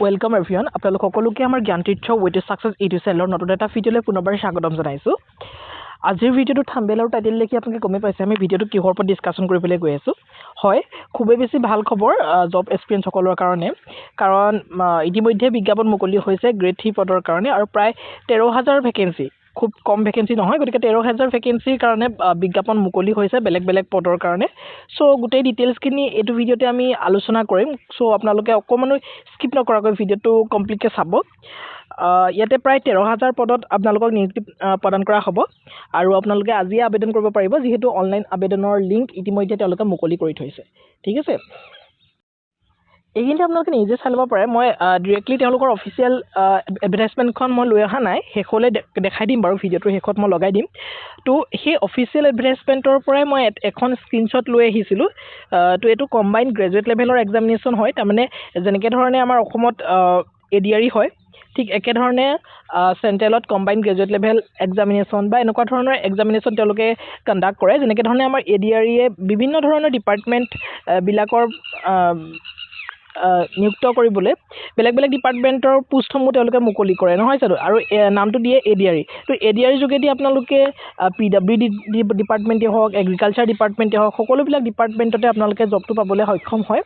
Welcome everyone আপোনালোক সকলোকে আমাৰ জ্ঞানতীৰ্থ ৱেট সাকসেস ইউটিউব চেনেলৰ নতুন এটা ভিডিঅ'লৈ পুনৰবাৰ স্বাগতম জনাইছোঁ। আজিৰ ভিডিঅ'টো থাম্বনেল আৰু টাইটেল দেখি আপোনালোকে গমেই পাইছে আমি ভিডিঅ'টো কিহৰ ওপৰত ডিছকাশ্যন কৰিবলৈ গৈ আছোঁ। হয়, খুবেই বেছি ভাল খবৰ জব এক্সপিৰিয়েঞ্চ সকলৰ কাৰণে, কাৰণ ইতিমধ্যে বিজ্ঞাপন মুকলি হৈছে গ্ৰেড 3 পদৰ কাৰণে আৰু প্ৰায় 13,000 ভেকেঞ্চি, খুব কম ভেকেঞ্চি নহয়, গতিকে 13,000 ভেকেঞ্চিৰ কাৰণে বিজ্ঞাপন মুকলি হৈছে বেলেগ বেলেগ পদৰ কাৰণে। চ' গোটেই ডিটেইলছখিনি এইটো ভিডিঅ'তে আমি আলোচনা কৰিম। চ' আপোনালোকে অকণমানো স্কিপ নকৰাকৈ ভিডিঅ'টো কমপ্লিটকৈ চাব। ইয়াতে প্ৰায় 13,000 পদত আপোনালোকক নিযুক্তি প্ৰদান কৰা হ'ব আৰু আপোনালোকে আজিয়ে আবেদন কৰিব পাৰিব, যিহেতু অনলাইন আবেদনৰ লিংক ইতিমধ্যে তেওঁলোকে মুকলি কৰি থৈছে। ঠিক আছে, এইখিনিতে আপোনালোকে নিজে চাই ল'ব পাৰে। মই ডিৰেক্টলি তেওঁলোকৰ অফিচিয়েল এডভাৰটাইজমেণ্টখন মই লৈ অহা নাই, শেষলৈ দেখাই দিম বাৰু, ভিডিঅ'টোৰ শেষত মই লগাই দিম। তো সেই অফিচিয়েল এডভাৰটাইজমেণ্টৰ পৰাই মই এখন স্ক্ৰীনশ্বট লৈ আহিছিলোঁ। তো এইটো কম্বাইণ্ড গ্ৰেজুৱেট লেভেলৰ এক্সামিনেশ্যন হয়, তাৰমানে যেনেকৈ ধৰণে আমাৰ অসমত ADRE হয়, ঠিক একেধৰণে চেণ্ট্ৰেলত কম্বাইণ্ড গ্ৰেজুৱেট লেভেল এক্সামিনেশ্যন বা এনেকুৱা ধৰণৰ এক্সামিনেশ্যন তেওঁলোকে কণ্ডাক্ট কৰে। যেনেকৈ ধৰণে আমাৰ ADRE বিভিন্ন ধৰণৰ ডিপাৰ্টমেণ্টবিলাকৰ নিযুক্ত কৰিবলৈ বেলেগ বেলেগ ডিপাৰ্টমেণ্টৰ পোষ্টসমূহ তেওঁলোকে মুকলি কৰে, নহয় জানো, আৰু নামটো দিয়ে ADRE। তো ADRE যোগেদি আপোনালোকে PWD ডিপাৰ্টমেণ্টেই হওক, এগ্ৰিকালচাৰ ডিপাৰ্টমেণ্টেই হওক, সকলোবিলাক ডিপাৰ্টমেণ্টতে আপোনালোকে জবটো পাবলৈ সক্ষম হয়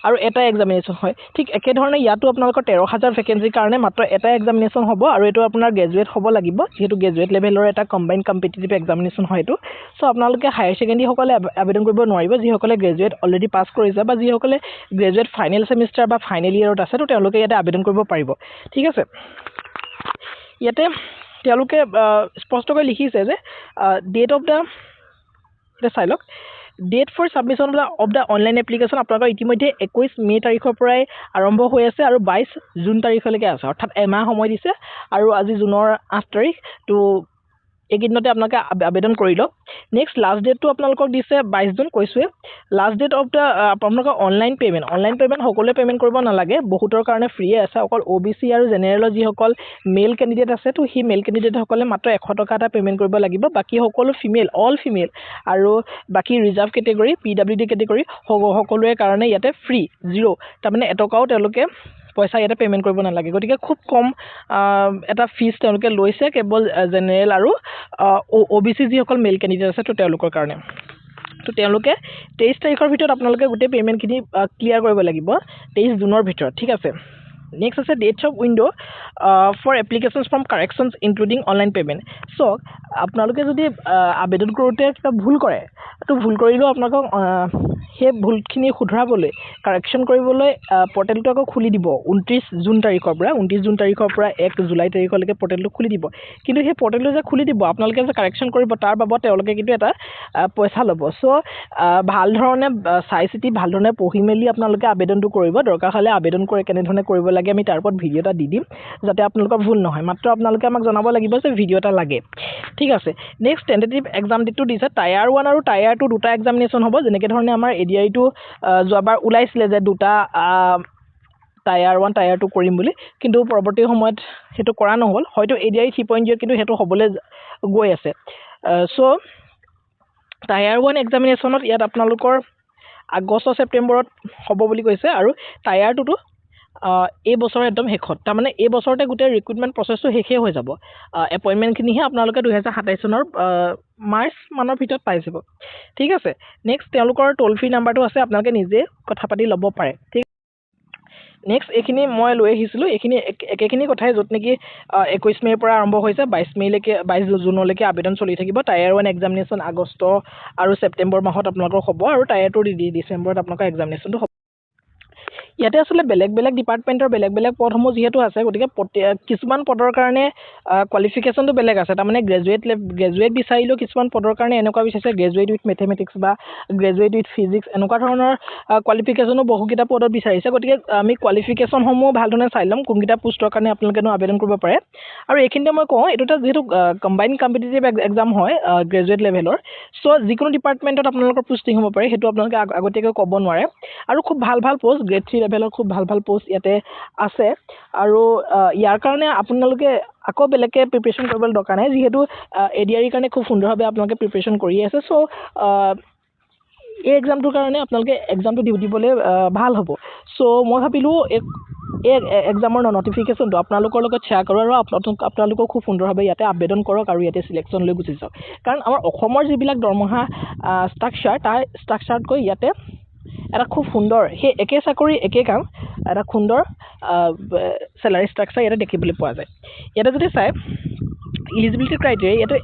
আৰু এটাই এক্সামিনেশ্যন হয়। ঠিক একেধৰণে ইয়াতো আপোনালোকৰ 13,000 ভেকেঞ্চিৰ কাৰণে মাত্ৰ এটাই এক্সামিনেশ্যন হ'ব আৰু এইটো আপোনাৰ গ্ৰেজুৱেট হ'ব লাগিব, যিহেতু গ্ৰেজুৱেট লেভেলৰ এটা কম্বাইণ্ড কম্পিটিটিভ এক্সামিনেশ্যন হয় এইটো। চ' আপোনালোকে হায়াৰ ছেকেণ্ডেৰীসকলে আবেদন কৰিব নোৱাৰিব, যিসকলে গ্ৰেজুৱেট অলৰেডি পাছ কৰিছে বা যিসকলে গ্ৰেজুৱেট ফাইনেল ছেমিষ্টাৰ বা ফাইনেল ইয়েৰত আছে, তো তেওঁলোকে ইয়াতে আবেদন কৰিব পাৰিব। ঠিক আছে, ইয়াতে তেওঁলোকে স্পষ্টকৈ লিখিছে যে ডেট অফ দ্য, চাই লওক, date for submission of the online application আপোনালোকৰ ইতিমধ্যে 21 মে' তাৰিখৰ পৰাই আৰম্ভ হৈ আছে আৰু 22 জুন তাৰিখলৈকে আছে, অৰ্থাৎ এমাহ সময় দিছে। আৰু আজি জুনৰ 8 তাৰিখ, তো এইকেইদিনতে আপোনালোকে আবেদন কৰি লওক। নেক্সট লাষ্ট ডেটটো আপোনালোকক দিছে 22 জুন, কৈছোৱে। লাষ্ট ডেট অফ দ্য আপোনালোকৰ অনলাইন পে'মেণ্ট সকলোৱে পে'মেণ্ট কৰিব নালাগে, বহুতৰ কাৰণে ফ্ৰীয়ে আছে। অকল OBC আৰু জেনেৰেলৰ যিসকল মেল কেণ্ডিডেট আছে, তো সেই মেল কেণ্ডিডেটসকলে মাত্ৰ 100 টকা এটা পে'মেণ্ট কৰিব লাগিব। বাকী সকলো অল ফিমেল আৰু বাকী ৰিজাৰ্ভ কেটেগৰী, PWD কেটেগৰী সকলোৰে কাৰণে ইয়াতে ফ্ৰী, 0, তাৰমানে এটকাও তেওঁলোকে পইচা ইয়াতে পে'মেণ্ট কৰিব নালাগে। গতিকে খুব কম এটা ফিজ তেওঁলোকে লৈছে কেৱল জেনেৰেল আৰু OBC যিসকল মেল কেণ্ডিডেট আছে, তো তেওঁলোকৰ কাৰণে। তো তেওঁলোকে 23 তাৰিখৰ ভিতৰত আপোনালোকে গোটেই পে'মেণ্টখিনি ক্লিয়াৰ কৰিব লাগিব, 23 জুনৰ ভিতৰত। ঠিক আছে, নেক্সট আছে dates of window' for applications from corrections including online payment. So' আপোনালোকে যদি আবেদন কৰোঁতে কিবা ভুল কৰে, তো ভুল কৰিলেও আপোনালোকক সেই ভুলখিনি শুধৰাবলৈ, কাৰেকশ্যন কৰিবলৈ পৰ্টেলটো আকৌ খুলি দিব 29 জুন তাৰিখৰ পৰা 1 জুলাই তাৰিখলৈকে পৰ্টেলটো খুলি দিব। কিন্তু সেই পৰ্টেলটো যে খুলি দিব, আপোনালোকে যে কাৰেকশ্যন কৰিব, তাৰ বাবদ তেওঁলোকে কিন্তু এটা পইচা ল'ব। চ' ভাল ধৰণে চাই চিতি ভাল ধৰণে পঢ়ি মেলি আপোনালোকে আবেদনটো কৰিব। দৰকাৰ হ'লে আবেদন কৰি কেনেধৰণে কৰিব লাগে আমি তাৰ ওপৰত ভিডিঅ' এটা দি দিম, যাতে আপোনালোকৰ ভুল নহয়। মাত্ৰ আপোনালোকে আমাক জনাব লাগিব যে ভিডিঅ' এটা লাগে। ঠিক আছে, নেক্সট টেণ্টেটিভ এক্সাম ডেটটো দিছে। টায়াৰ 1 আৰু টায়াৰ 2 দুটা এক্সামিনেশ্যন হ'ব। যেনেকৈ ধৰণে আমাৰ ADRE-টো যোৱাবাৰ ওলাইছিলে যে দুটা টায়াৰ 1 টায়াৰ 2 কৰিম বুলি, কিন্তু পৰৱৰ্তী সময়ত সেইটো কৰা নহ'ল। হয়তো ADRE 3.0 কিন্তু সেইটো হ'বলৈ গৈ আছে। চ' টায়াৰ 1 এক্সামিনেশ্যনত ইয়াত আপোনালোকৰ আগষ্ট ছেপ্টেম্বৰত হ'ব বুলি কৈছে আৰু টায়াৰ 2টো এই বছৰৰ একদম শেষত, তাৰমানে এই বছৰতে গোটেই ৰিক্ৰুটমেণ্ট প্ৰচেছটো শেষেই হৈ যাব। এপইণ্টমেণ্টখিনিহে আপোনালোকে 2027 চনৰ মাৰ্চ মানৰ ভিতৰত পাই যাব। ঠিক আছে, নেক্সট তেওঁলোকৰ ট'ল ফ্ৰী নাম্বাৰটো আছে, আপোনালোকে নিজে কথা পাতি ল'ব পাৰে। ঠিক, নেক্সট এইখিনি মই লৈ আহিছিলোঁ, এইখিনি একেখিনি কথাই, য'ত নেকি 21 মে'ৰ পৰা আৰম্ভ হৈছে 22 জুনলৈকে আবেদন চলি থাকিব। টায়াৰ 1 এক্সামিনেশ্যন আগষ্ট আৰু ছেপ্টেম্বৰ মাহত আপোনালোকৰ হ'ব আৰু টায়াৰ 2 ডিচেম্বৰত আপোনালোকৰ এক্সামিনেশ্যনটো হ'ব। ইয়াতে আচলতে বেলেগ বেলেগ ডিপাৰ্টমেণ্টৰ বেলেগ বেলেগ পদসমূহ যিহেতু আছে, গতিকে কিছুমান পদৰ কাৰণে কোৱালিফিকেশ্যনটো বেলেগ আছে। তাৰমানে গ্ৰেজুৱেট বিচাৰিলেও কিছুমান পদৰ কাৰণে এনেকুৱা বিচাৰিছে গ্ৰেজুৱেট উইথ মেথমেটিক্স বা গ্ৰেজুৱেট উইথ ফিজিক্স, এনেকুৱা ধৰণৰ কোৱালিফিকেশ্যনো বহুকেইটা পদত বিচাৰিছে। গতিকে আমি কোৱালিফিকেশ্যনসমূহ ভালধৰণে চাই ল'ম, কোনকেইটা পোষ্টৰ কাৰণে আপোনালোকেনো আবেদন কৰিব পাৰে। আৰু এইখিনিতে মই কওঁ, এইটো এটা যিহেতু কম্বাইণ্ড কম্পিটিটিভ এক্সাম হয় গ্ৰেজুৱেট লেভেলৰ, চ' যিকোনো ডিপাৰ্টমেণ্টত আপোনালোকৰ পোষ্টিং হ'ব পাৰে, সেইটো আপোনালোকে আগতীয়াকৈ ক'ব নোৱাৰে। আৰু খুব ভাল পোষ্ট, গ্ৰেড 3 লেভেলৰ খুব ভাল পোষ্ট ইয়াতে আছে। আৰু ইয়াৰ কাৰণে আপোনালোকে আকৌ বেলেগকৈ প্ৰিপেৰেশ্যন কৰিবলৈ দৰকাৰ নাই, যিহেতু ADRE কাৰণে খুব সুন্দৰভাৱে আপোনালোকে প্ৰিপেৰেশ্যন কৰি আছে। চ' এই এক্সামটোৰ কাৰণে আপোনালোকে এক্সামটো দিবলৈ ভাল হ'ব। চ' মই ভাবিলোঁ এই এক্সামৰ নটিফিকেশ্যনটো আপোনালোকৰ লগত শ্বেয়াৰ কৰোঁ আৰু আপোনালোকক খুব সুন্দৰভাৱে ইয়াতে আবেদন কৰক আৰু ইয়াতে চিলেকশ্যন লৈ গুচি যাওক। কাৰণ আমাৰ অসমৰ যিবিলাক দৰমহা ষ্ট্ৰাকচাৰ তাৰ ষ্ট্ৰাকচাৰতকৈ ইয়াতে এটা খুব সুন্দৰ সেই একে চাকৰি একে কাম এটা সুন্দৰ চেলাৰী ষ্ট্ৰাকচাৰ ইয়াতে দেখিবলৈ পোৱা যায়। ইয়াতে যদি চাই ইলিজিবিলিটি ক্ৰাইটেৰিয়া ইয়াতে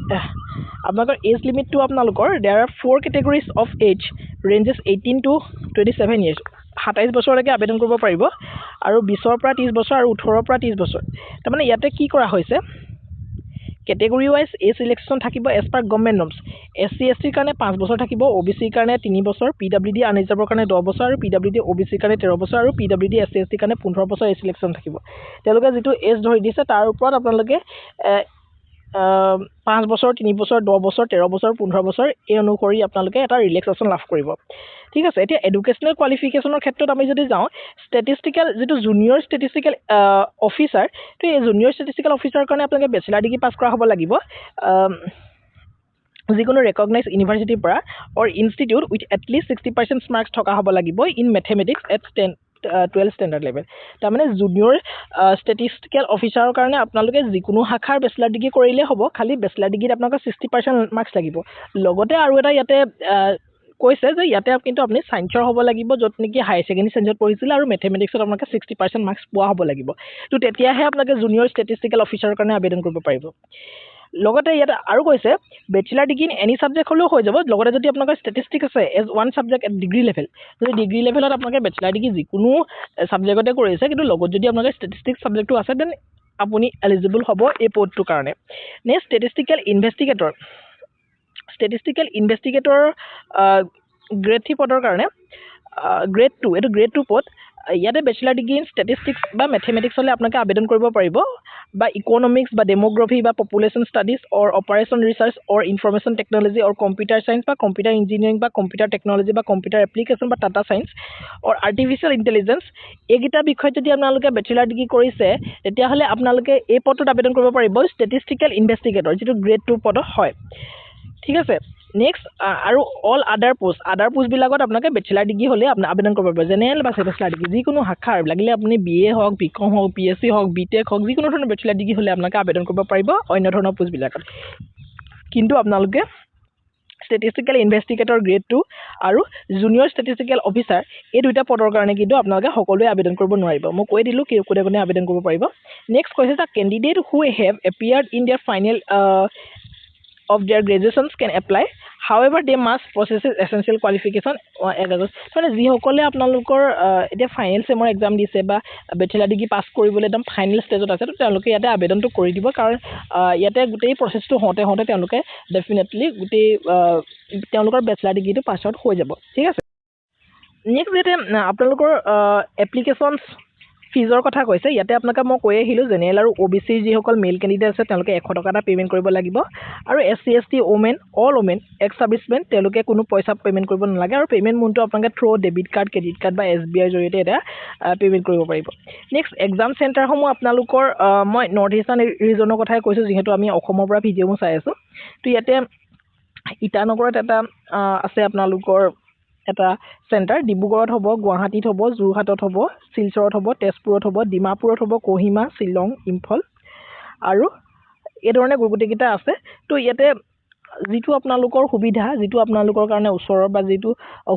আপোনালোকৰ এজ লিমিটটো আপোনালোকৰ there are 4 categories of age ranges 18 to 27 years 27 বছৰলৈকে আবেদন কৰিব পাৰিব আৰু 20ৰ পৰা 30 বছৰ আৰু 18ৰ পৰা 30 বছৰ। তাৰমানে ইয়াতে কি কৰা হৈছে কেটেগৰি ৱাইজ এই চিলেকশ্যন থাকিব as per government norms. SC STৰ কাৰণে 5 বছৰ থাকিব, OBCৰ কাৰণে 3 বছৰ, PWD আনৰিজাৰ্ভৰ কাৰণে 10 বছৰ আৰু PWD OBCৰ কাৰণে 13 বছৰ আৰু PWD SC STৰ কাৰণে 15 বছৰ এই চিলেকশ্যন থাকিব। তেওঁলোকে যিটো এজ ধৰি দিছে তাৰ ওপৰত আপোনালোকে 5 বছৰ 3 বছৰ 10 বছৰ 13 বছৰ 15 বছৰ এই অনুসৰি আপোনালোকে এটা ৰিলেক্সেশ্যন লাভ কৰিব। ঠিক আছে। এতিয়া এডুকেশ্যনেল কোৱালিফিকেশ্যনৰ ক্ষেত্ৰত আমি যদি যাওঁ ষ্টেটিষ্টিকেল যিটো জুনিয়ৰ ষ্টেটিষ্টিকেল অফিচাৰ তো এই জুনিয়ৰ ষ্টেটিষ্টিকেল অফিচাৰৰ কাৰণে আপোনালোকে বেচেলাৰ ডিগ্ৰী পাছ কৰা হ'ব লাগিব যিকোনো ৰেকগনাইজ ইউনিভাৰ্চিটিৰ পৰা অৰ ইনষ্টিটিউট উইথ এটলিষ্ট 60% মাৰ্কছ থকা হ'ব লাগিব in mathematics at 12 standard level. তাৰমানে জুনিয়ৰ ষ্টেটিষ্টিকেল অফিচাৰৰ কাৰণে আপোনালোকে যিকোনো শাখাৰ বেচেলাৰ ডিগ্ৰী কৰিলেই হ'ব, খালি বেচেলাৰ ডিগ্ৰীত আপোনালোকৰ 60% মাৰ্কছ লাগিব। লগতে আৰু এটা ইয়াতে কৈছে যে ইয়াতে কিন্তু আপুনি ছায়েন্সৰ হ'ব লাগিব য'ত নেকি হায়াৰ ছেকেণ্ডেৰী ছায়েন্সত পঢ়িছিলে আৰু মেথমেটিক্সত আপোনালোকে 60% মাৰ্কছ পোৱা হ'ব লাগিব। তো তেতিয়াহে আপোনালোকে জুনিয়ৰ ষ্টেটিষ্টিকেল অফিচাৰৰ কাৰণে আবেদন কৰিব পাৰিব। লগতে ইয়াতে আৰু কৈছে bachelor degree in any subject হ'লেও হৈ যাব। লগতে যদি আপোনালোকৰ ষ্টেটিষ্টিক্স আছে as one subject at degree level, যদি ডিগ্ৰী লেভেলত আপোনালোকে বেচেলাৰ ডিগ্ৰী যিকোনো ছাবজেক্টতে কৰিছে কিন্তু লগত যদি আপোনালোকৰ ষ্টেটিষ্টিক্স ছাবজেক্টটো আছে দেন আপুনি এলিজিবল হ'ব এই পদটোৰ কাৰণে। নেক্সট ষ্টেটিষ্টিকেল ইনভেষ্টিগেটৰ গ্ৰেড 3 পদৰ কাৰণে গ্ৰেড 2 এইটো গ্ৰেড 2 পদ। ইয়াতে বেচেলাৰ ডিগ্ৰী ইন ষ্টেটিষ্টিক্স বা মেথমেটিক্স হ'লে আপোনালোকে আবেদন কৰিব পাৰিব বা ইকনমিক্স বা ডেমোগ্ৰাফি বা পপুলেশ্যন ষ্টাডিজ অৰ অপাৰেশ্যন ৰিচাৰ্চ অৰ ইনফৰমেশ্যন টেকনলজি অৰ কম্পিউটাৰ চায়েন্স বা কম্পিউটাৰ ইঞ্জিনিয়াৰিং বা কম্পিউটাৰ টেকনলজি বা কম্পিউটাৰ এপ্লিকেশ্যন বা ডাটা চায়েন্স অৰ আৰ্টিফিচিয়েল ইণ্টেলিজেঞ্চ এইকেইটা বিষয়ত যদি আপোনালোকে বেচেলাৰ ডিগ্ৰী কৰিছে তেতিয়াহ'লে আপোনালোকে এই পদটোত আবেদন কৰিব পাৰিব ষ্টেটিষ্টিকেল ইনভেষ্টিগেটৰ যিটো গ্ৰেড 2 পদত হয়। ঠিক আছে। নেক্সট আৰু অল আদাৰ পোষ্টবিলাকত আপোনালোকে বেচেলাৰ ডিগ্ৰী হ'লে আবেদন কৰিব পাৰিব। জেনেৰেল বা বেচেলাৰ ডিগ্ৰী যিকোনো শাখাৰ লাগিলে আপুনি BA হওক BCom হওক BSc হওক BTech হওক যিকোনো ধৰণৰ বেচেলাৰ ডিগ্ৰী হ'লে আপোনালোকে আবেদন কৰিব পাৰিব অন্য ধৰণৰ পোষ্টবিলাকত। কিন্তু আপোনালোকে ষ্টেটিষ্টিকেল ইনভেষ্টিগেটৰ গ্ৰেড 2 আৰু জুনিয়ৰ ষ্টেটিষ্টিকেল অফিচাৰ এই দুইটা পদৰ কাৰণে কিন্তু আপোনালোকে সকলোৱে আবেদন কৰিব নোৱাৰিব। মই কৈ দিলোঁ কোনে কোনে আবেদন কৰিব পাৰিব। নেক্সট কৈছে the candidate who have appeared in their final of their graduations can apply, however they must possess essential qualification মানে যিসকলে আপোনালোকৰ এতিয়া ফাইনেল ছেমৰ এক্সাম দিছে বা বেচেলাৰ ডিগ্ৰী পাছ কৰিবলৈ একদম ফাইনেল ষ্টেজত আছে তো তেওঁলোকে ইয়াতে আবেদনটো কৰি দিব। কাৰণ ইয়াতে গোটেই প্ৰচেছটো হওঁতে তেওঁলোকে ডেফিনেটলি গোটেই তেওঁলোকৰ বেচেলাৰ ডিগ্ৰীটো পাছ আউট হৈ যাব। ঠিক আছে। নেক্সট ইয়াতে আপোনালোকৰ এপ্লিকেশ্যনছ ফিজৰ কথা কৈছে। ইয়াতে আপোনালোকে মই কৈ আহিলোঁ জেনেৰেল আৰু OBC যিসকল মেল কেণ্ডিডেট আছে তেওঁলোকে 100 টকা এটা পে'মেণ্ট কৰিব লাগিব আৰু SC ST all women x servicemen তেওঁলোকে কোনো পইচা পে'মেণ্ট কৰিব নালাগে আৰু পে'মেণ্ট মোডটো আপোনালোকে through debit card credit card বা SBI ৰ জৰিয়তে এটা পে'মেণ্ট কৰিব পাৰিব। নেক্সট এক্সাম চেণ্টাৰসমূহ আপোনালোকৰ মই নৰ্থ ইষ্টাৰ্ণ ৰিজনৰ কথাই কৈছোঁ যিহেতু আমি অসমৰ পৰা ভিডিঅ'বোৰ চাই আছোঁ। তো ইয়াতে ইটানগৰত এটা আছে আপোনালোকৰ এটা চেণ্টাৰ, ডিব্ৰুগড়ত হ'ব, গুৱাহাটীত হ'ব, যোৰহাটত হ'ব, শিলচৰত হ'ব, তেজপুৰত হ'ব, ডিমাপুৰত হ'ব, কহিমা, শ্বিলং, ইম্ফল আৰু এই ধৰণে গোটেইকেইটা আছে। তো ইয়াতে যিটো আপোনালোকৰ সুবিধা যিটো আপোনালোকৰ কাৰণে ওচৰৰ বা যিটো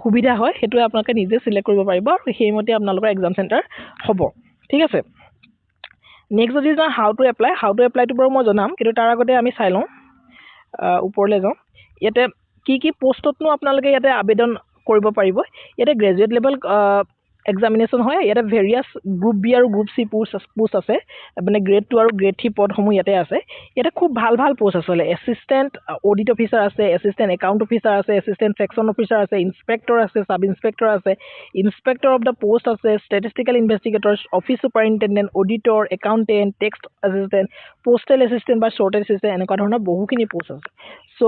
সুবিধা হয় সেইটোৱে আপোনালোকে নিজে চিলেক্ট কৰিব পাৰিব আৰু সেইমতে আপোনালোকৰ এক্সাম চেণ্টাৰ হ'ব। ঠিক আছে। নেক্সট যদি যাওঁ হাউ টু এপ্লাইটো বাৰু মই জনাম, কিন্তু তাৰ আগতে আমি চাই লওঁ ওপৰলৈ যাওঁ। ইয়াতে কি পোষ্টতনো আপোনালোকে ইয়াতে আবেদন কৰিব পাৰিব। ইয়াতে গ্ৰেজুৱেট লেভেল এক্সামিনেশ্যন হয়। ইয়াতে ভেৰিয়াছ গ্ৰুপ বি আৰু গ্ৰুপ চি পোষ্ট আছে, মানে গ্ৰেড 2 আৰু গ্ৰেড 3 পদসমূহ ইয়াতে আছে। ইয়াতে খুব ভাল পোষ্ট আচলতে এছিষ্টেণ্ট অডিট অফিচাৰ আছে, এছিষ্টেণ্ট একাউণ্ট অফিচাৰ আছে, এছিষ্টেণ্ট ছেকশ্যন অফিচাৰ আছে, ইনস্পেক্টৰ আছে, ছাব ইনস্পেক্টৰ আছে, ইনস্পেক্টৰ অফ দ্য পোষ্ট আছে, statistical investigator, office superintendent, auditor, accountant, text assistant, postal assistant বা শ্বৰ্টেজ এছিষ্টেণ্ট এনেকুৱা ধৰণৰ বহুখিনি পোষ্ট আছে। চ'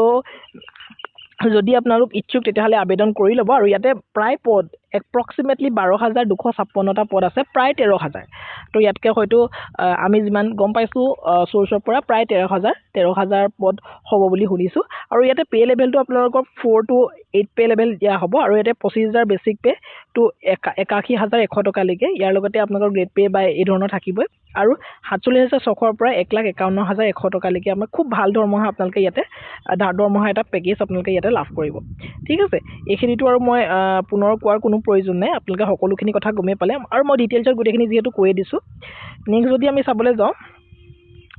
যদি আপোনালোক ইচ্ছুক তেতিয়াহ'লে আবেদন কৰি ল'ব। আৰু ইয়াতে প্ৰায় পদ এপ্ৰক্সিমেটলি 12,256টা পদ আছে, প্ৰায় 13,000। তো ইয়াতকৈ হয়তো আমি যিমান গম পাইছোঁ চ'ৰ্চৰ পৰা প্ৰায় 13,000 পদ হ'ব বুলি শুনিছোঁ আৰু ইয়াতে পে' লেভেলটো আপোনালোকৰ 4 to 8 পে' লেভেল দিয়া হ'ব আৰু ইয়াতে 25,000 বেছিক পে' টু 81,100 টকালৈকে ইয়াৰ লগতে আপোনালোকৰ গ্ৰেড পে' বা এই ধৰণৰ থাকিবই আৰু 47,600 পৰা 1,51,100 টকালৈকে আমাৰ খুব ভাল দৰমহা আপোনালোকে ইয়াতে দৰমহা এটা পেকেজ আপোনালোকে ইয়াতে লাভ কৰিব ঠিক আছে এইখিনিতো আৰু মই পুনৰ কোৱাৰ কোনো প্ৰয়োজন নাই আপোনালোকে সকলোখিনি কথা গমেই পালে আৰু মই ডিটেইলছত গোটেইখিনি যিহেতু কৈয়ে দিছোঁ নেক্সট যদি আমি চাবলৈ যাওঁ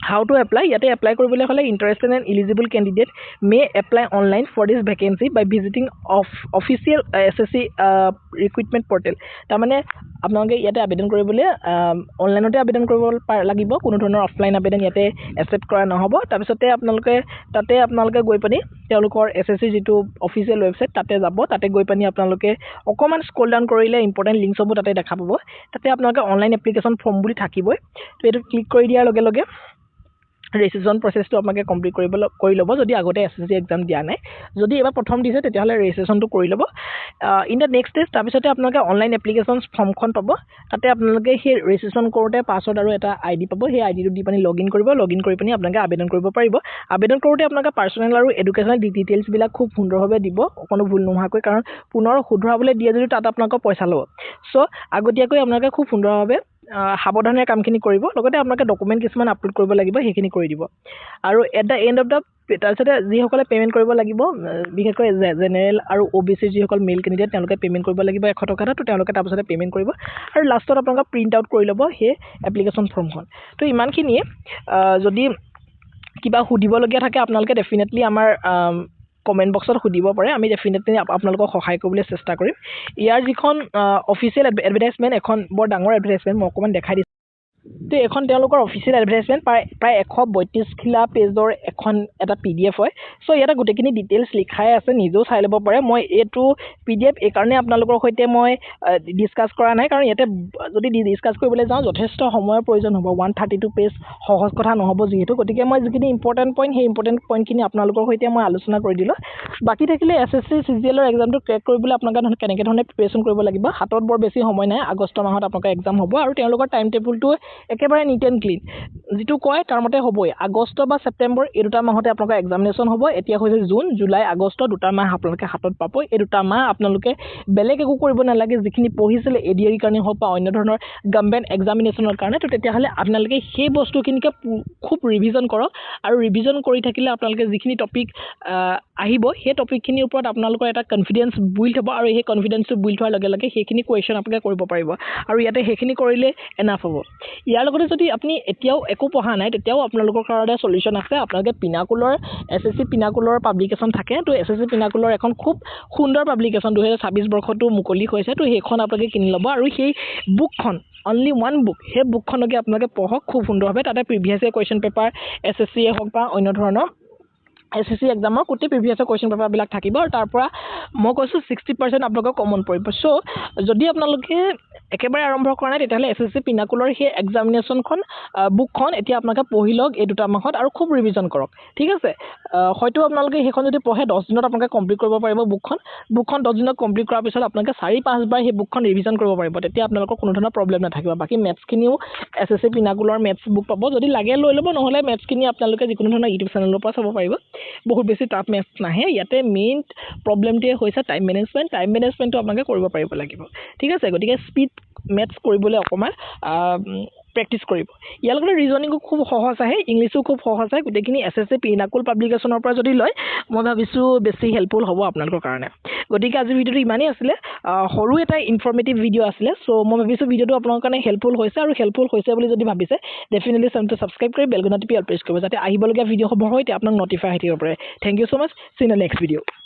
how to apply ইয়াতে এপ্লাই কৰিবলৈ হ'লে interested and eligible candidate may apply online for this vacancy by visiting official SSC recruitment portal তাৰমানে আপোনালোকে ইয়াতে আবেদন কৰিবলৈ অনলাইনতে আবেদন কৰিব লাগিব কোনো ধৰণৰ অফলাইন আবেদন ইয়াতে একচেপ্ট কৰা নহ'ব তাৰপিছতে আপোনালোকে গৈ পানি তেওঁলোকৰ SSC যিটো অফিচিয়েল ৱেবছাইট তাতে যাব তাতে গৈ পানি আপোনালোকে অকমান স্ক্ৰল ডাউন কৰিলে ইম্পৰ্টেণ্ট লিংকছ হ'ব তাতে দেখা পাব তাতে আপোনালোকে অনলাইন এপ্লিকেশ্যন ফৰ্ম বুলি থাকিবই তো এইটো ক্লিক কৰি দিয়াৰ লগে লগে ৰেজিষ্ট্ৰেশ্যন প্ৰচেছটো আপোনালোকে কমপ্লিট কৰি ল'ব যদি আগতে SSC এক্সাম দিয়া নাই যদি এবাৰ প্ৰথম দিছে তেতিয়াহ'লে ৰেজিষ্ট্ৰেশ্যনটো কৰি ল'ব ইন দ্য নেক্সট ষ্টেজ তাৰপিছতে আপোনালোকে অনলাইন এপ্লিকেশ্যন ফৰ্মখন পাব তাতে আপোনালোকে সেই ৰেজিষ্ট্ৰেশ্যন কৰোঁতে পাছৱৰ্ড আৰু এটা ID পাব সেই আইডিটো দি পানি লগ ইন কৰি পানি আপোনালোকে আবেদন কৰিব পাৰিব আবেদন কৰোঁতে আপোনালোকে পাৰ্চনেল আৰু এডুকেশ্যনেল ডিটেইলছবিলাক খুব সুন্দৰভাৱে দিব কোনো ভুল নোহোৱাকৈ কাৰণ পুনৰ শুধৰাবলৈ দিয়ে যদি তাত আপোনালোকৰ পইচা ল'ব চ' আগতীয়াকৈ আপোনালোকে খুব সুন্দৰভাৱে সাৱধানে কামখিনি কৰিব লগতে আপোনালোকে ডকুমেণ্ট কিছুমান আপলোড কৰিব লাগিব সেইখিনি কৰি দিব আৰু at the and of the তাৰপিছতে যিসকলে পে'মেণ্ট কৰিব লাগিব বিশেষকৈ জেনেৰেল আৰু OBC যিসকল মেল কেণ্ডিডেট তেওঁলোকে পে'মেণ্ট কৰিব লাগিব 100 টকা তো তেওঁলোকে তাৰপিছতে পে'মেণ্ট কৰিব আৰু লাষ্টত আপোনালোকে প্ৰিণ্ট আউট কৰি ল'ব সেই এপ্লিকেশ্যন ফৰ্মখন তো ইমানখিনিয়ে যদি কিবা সুধিবলগীয়া থাকে আপোনালোকে ডেফিনেটলি আমাৰ কমেণ্ট বক্সত সুধিব পাৰে আমি ডেফিনেটলি আপোনালোকক সহায় কৰিবলৈ চেষ্টা কৰিম ইয়াৰ যিখন অফিচিয়েল এডভাৰটাইজমেণ্ট এখন বৰ ডাঙৰ এডভাৰটাইজমেণ্ট মই অকণমান দেখাই দিছোঁ তো এখন তেওঁলোকৰ অফিচিয়েল এডভাৰটাইজমেণ্ট প্ৰায় 132 খিলা পেজৰ এটা PDF হয় চ' ইয়াতে গোটেইখিনি ডিটেইলছ লিখাই আছে নিজেও চাই ল'ব পাৰে মই এইটো PDF এইকাৰণে আপোনালোকৰ সৈতে মই ডিছকাছ কৰা নাই কাৰণ ইয়াতে যদি ডিছকাছ কৰিবলৈ যাওঁ যথেষ্ট সময়ৰ প্ৰয়োজন হ'ব 132 পেজ সহজ কথা নহ'ব যিহেতু গতিকে মই যিখিনি ইম্পৰ্টেণ্ট পইণ্ট সেই ইম্পৰ্টেণ্ট পইণ্টখিনি আপোনালোকৰ সৈতে মই আলোচনা কৰি দিলোঁ বাকী থাকিলে SSC CGL এক্সামটো ক্ৰেক কৰিবলৈ আপোনালোকে কেনেকৈ ধৰণে প্ৰিপেৰেশ্যন কৰিব লাগিব হাতত বৰ বেছি সময় নাই আগষ্ট মাহত আপোনালোকৰ এক্সাম হ'ব আৰু তেওঁলোকৰ টাইম টেবুলটো একেবাৰে নিট এণ্ড ক্লিন যিটো কয় তাৰ মতে হ'বই আগষ্ট বা ছেপ্টেম্বৰ এই দুটা মাহতে আপোনালোকৰ এক্সামিনেশ্যন হ'ব এতিয়া হৈছে জুন জুলাই আগষ্ট দুটা মাহ আপোনালোকে হাতত পাব এই দুটা মাহ আপোনালোকে বেলেগ একো কৰিব নালাগে যিখিনি পঢ়িছিলে ADR কাৰণে হওক বা অন্য ধৰণৰ গভৰ্ণমেণ্ট এক্সামিনেশ্যনৰ কাৰণে তো তেতিয়াহ'লে আপোনালোকে সেই বস্তুখিনিকে খুব ৰিভিজন কৰক আৰু ৰিভিজন কৰি থাকিলে আপোনালোকে যিখিনি টপিক আহিব সেই টপিকখিনিৰ ওপৰত আপোনালোকৰ এটা কনফিডেঞ্চ বিল্ড হ'ব আৰু সেই কনফিডেঞ্চটো বিল্ড হোৱাৰ লগে লগে সেইখিনি কুৱেশ্যন আপোনালোকে কৰিব পাৰিব আৰু ইয়াতে সেইখিনি কৰিলে এনাফ হ'ব ইয়াৰ লগতে যদি আপুনি এতিয়াও একো পঢ়া নাই তেতিয়াও আপোনালোকৰ কাৰণে সলিউশ্যন আছে আপোনালোকে পিনাকুলৰ SSC পিনাকুলৰ পাব্লিকেশ্যন থাকে তো SSC পিনাকুলৰ এখন খুব সুন্দৰ পাব্লিকেশ্যন 2026 বৰ্ষটো মুকলি হৈছে তো সেইখন আপোনালোকে কিনি ল'ব আৰু সেই বুকখন অনলি ওৱান বুক সেই বুকখনকে আপোনালোকে পঢ়ক খুব সুন্দৰভাৱে তাতে প্ৰিভিয়াছ কুৱেশ্যন পেপাৰ SSC হওক বা অন্য ধৰণৰ SSC এক্সামৰ গোটেই প্ৰিভিয়াছ কুৱেশ্যন পেপাৰবিলাক থাকিব আৰু তাৰ পৰা মই কৈছোঁ 60% আপোনালোকৰ কমন পৰিব চ' যদি আপোনালোকে একেবাৰে আৰম্ভ কৰা নাই তেতিয়াহ'লে SSC পিনাকুলৰ সেই এক্সামিনেশ্যনখন বুকখন এতিয়া আপোনালোকে পঢ়ি লওক এই দুটা মাহত আৰু খুব ৰিভিজন কৰক ঠিক আছে হয়তো আপোনালোকে সেইখন যদি পঢ়ে 10 দিনত আপোনালোকে কমপ্লিট কৰিব পাৰিব বুকখন 10 দিনত কমপ্লিট কৰাৰ পিছত আপোনালোকে 4-5 বাৰ সেই বুকখন ৰিভিজন কৰিব পাৰিব তেতিয়া আপোনালোকৰ কোনো ধৰণৰ প্ৰব্লেম নাথাকিব বাকী মেথছখিনিও SSC পিনাকুলৰ মেথছ বুক পাব যদি লাগে লৈ ল'ব নহ'লে মেথছখিনি আপোনালোকে যিকোনো ধৰণৰ ইউটিউব চেনেলৰ পৰা চাব পাৰিব বহুত বেছি টাফ মেথছ নাহে ইয়াতে মেইন প্ৰব্লেমটোৱে হৈছে টাইম মেনেজমেণ্টটো আপোনালোকে কৰিব পাৰিব লাগিব ঠিক আছে গতিকে স্পীড মেথছ কৰিবলৈ অকণমান প্ৰেক্টিছ কৰিব ইয়াৰ লগতে ৰিজনিঙো খুব সহজ আহে ইংলিছো খুব সহজ আহে গোটেইখিনি SSC পিনাকুল পাব্লিকেশ্যনৰ পৰা যদি লয় মই ভাবিছোঁ বেছি হেল্পফুল হ'ব আপোনালোকৰ কাৰণে গতিকে আজিৰ ভিডিঅ'টো ইমানেই আছিলে সৰু এটা ইনফৰ্মেটিভ ভিডিঅ' আছিলে চ' মই ভাবিছোঁ ভিডিঅ'টো আপোনালোকৰ কাৰণে হেল্পফুল হৈছে আৰু হেল্পফুল হৈছে বুলি যদি ভাবিছে ডেফিনেটলি চেনেলটো ছাবস্ক্ৰাইব কৰি বেল আইকনটো টিপি অল প্ৰেছ কৰিব যাতে আহিবলগীয়া ভিডিঅ'সমূহৰ সৈতে আপোনাক নটিফাই আহি থাকিব পাৰে thank you so' much see in the next video'